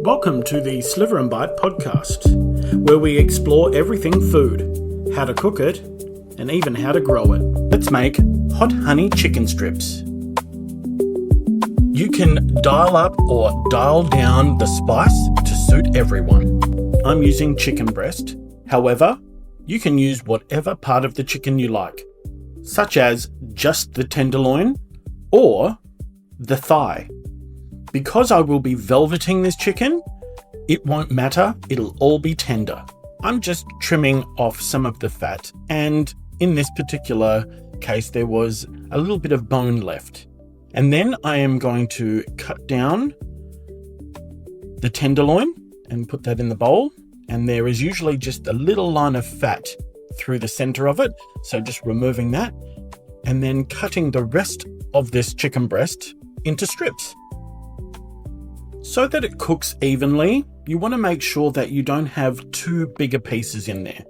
Welcome to the Sliver and Bite podcast, where we explore everything food, how to cook it, and even how to grow it. Let's make hot honey chicken strips. You can dial up or dial down the spice to suit everyone. I'm using chicken breast. However, you can use whatever part of the chicken you like, such as just the tenderloin or the thigh. Because I will be velveting this chicken, it won't matter, it'll all be tender. I'm just trimming off some of the fat, and in this particular case there was a little bit of bone left. And then I am going to cut down the tenderloin and put that in the bowl, and there is usually just a little line of fat through the center of it, so just removing that, and then cutting the rest of this chicken breast into strips. So that it cooks evenly, you want to make sure that you don't have too big a pieces in there.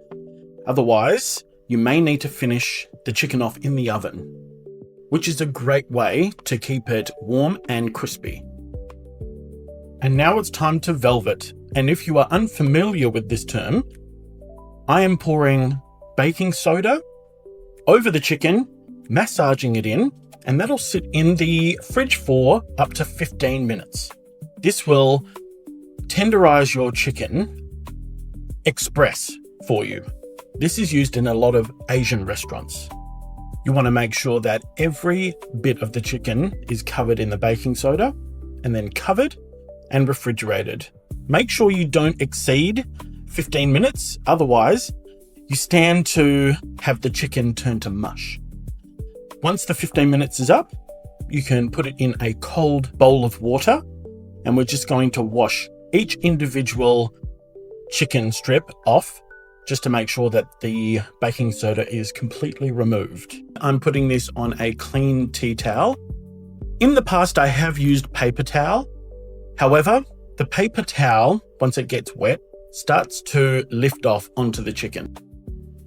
Otherwise, you may need to finish the chicken off in the oven, which is a great way to keep it warm and crispy. And now it's time to velvet. And if you are unfamiliar with this term, I am pouring baking soda over the chicken, massaging it in, and that'll sit in the fridge for up to 15 minutes. This will tenderize your chicken express for you. This is used in a lot of Asian restaurants. You want to make sure that every bit of the chicken is covered in the baking soda and then covered and refrigerated. Make sure you don't exceed 15 minutes, otherwise you stand to have the chicken turn to mush. Once the 15 minutes is up, you can put it in a cold bowl of water, and we're just going to wash each individual chicken strip off just to make sure that the baking soda is completely removed. I'm putting this on a clean tea towel. In the past, I have used paper towel. However, the paper towel, once it gets wet, starts to lift off onto the chicken.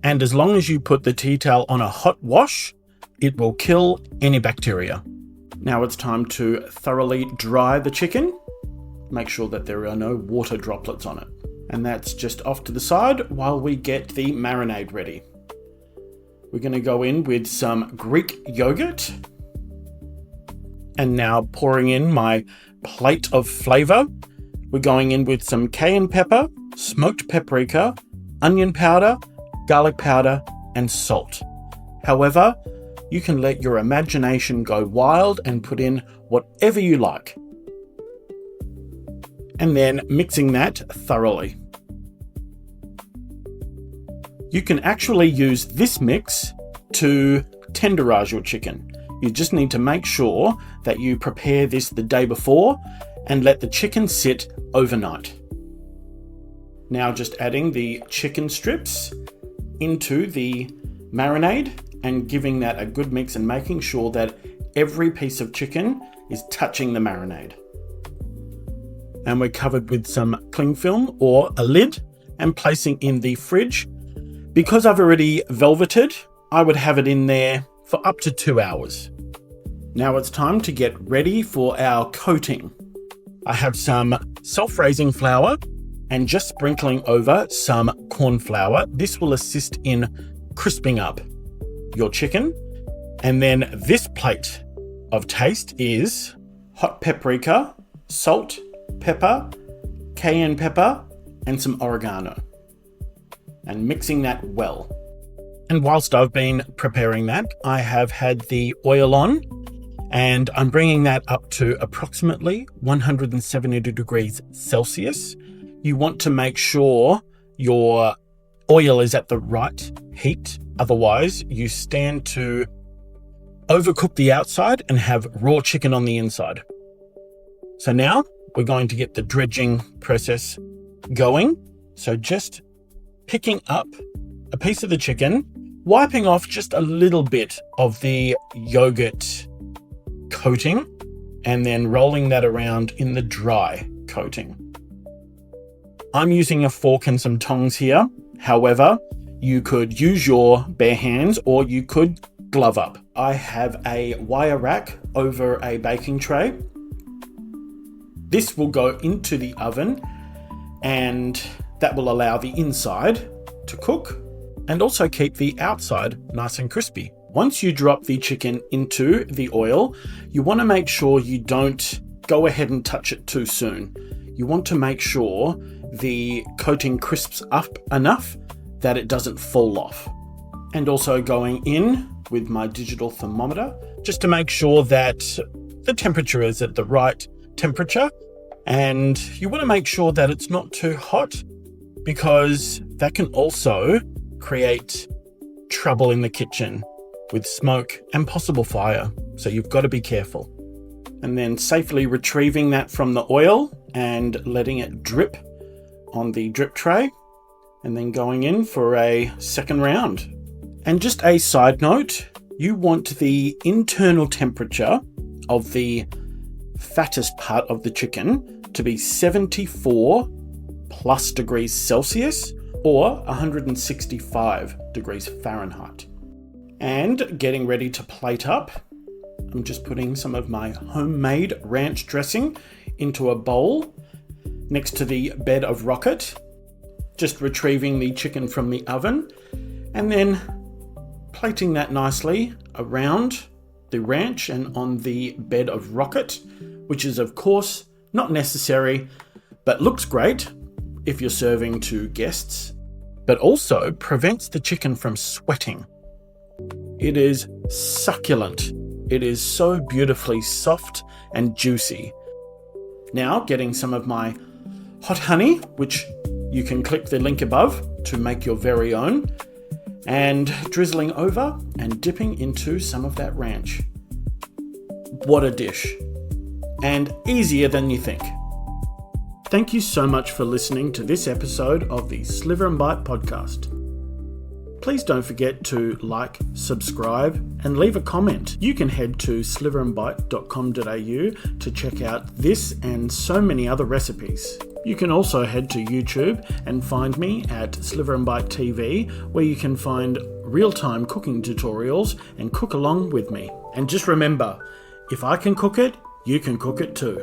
And as long as you put the tea towel on a hot wash, it will kill any bacteria. Now it's time to thoroughly dry the chicken. Make sure that there are no water droplets on it. And that's just off to the side while we get the marinade ready. We're going to go in with some Greek yogurt. And now pouring in my plate of flavor. We're going in with some cayenne pepper, smoked paprika, onion powder, garlic powder, and salt. However, you can let your imagination go wild and put in whatever you like. And then mixing that thoroughly. You can actually use this mix to tenderize your chicken. You just need to make sure that you prepare this the day before and let the chicken sit overnight. Now just adding the chicken strips into the marinade and giving that a good mix and making sure that every piece of chicken is touching the marinade. And we're covered with some cling film or a lid and placing in the fridge. Because I've already velveted, I would have it in there for up to 2 hours. Now it's time to get ready for our coating. I have some self-raising flour and just sprinkling over some corn flour. This will assist in crisping up your chicken. And then this plate of taste is hot paprika, salt, pepper, cayenne pepper, and some oregano. And mixing that well. And whilst I've been preparing that, I have had the oil on, and I'm bringing that up to approximately 170 degrees Celsius. You want to make sure your oil is at the right heat. Otherwise, you stand to overcook the outside and have raw chicken on the inside. So now we're going to get the dredging process going. So just picking up a piece of the chicken, wiping off just a little bit of the yogurt coating, and then rolling that around in the dry coating. I'm using a fork and some tongs here. However, you could use your bare hands or you could glove up. I have a wire rack over a baking tray. This will go into the oven and that will allow the inside to cook and also keep the outside nice and crispy. Once you drop the chicken into the oil, you want to make sure you don't go ahead and touch it too soon. You want to make sure the coating crisps up enough that it doesn't fall off. And also going in with my digital thermometer just to make sure that the temperature is at the right temperature. And you want to make sure that it's not too hot, because that can also create trouble in the kitchen with smoke and possible fire. So you've got to be careful. And then safely retrieving that from the oil and letting it drip on the drip tray, and then going in for a second round. And just a side note, you want the internal temperature of the fattest part of the chicken to be 74 plus degrees Celsius or 165 degrees Fahrenheit. And getting ready to plate up, I'm just putting some of my homemade ranch dressing into a bowl next to the bed of rocket, just retrieving the chicken from the oven and then plating that nicely around the ranch and on the bed of rocket, which is of course not necessary, but looks great if you're serving to guests, but also prevents the chicken from sweating. It is succulent. It is so beautifully soft and juicy. Now getting some of my hot honey, which you can click the link above to make your very own, and drizzling over and dipping into some of that ranch. What a dish. And easier than you think. Thank you so much for listening to this episode of the Sliver and Bite podcast. Please don't forget to like, subscribe, and leave a comment. You can head to sliverandbite.com.au to check out this and so many other recipes. You can also head to YouTube and find me at Sliver and Bite TV, where you can find real-time cooking tutorials and cook along with me. And just remember, if I can cook it, you can cook it too.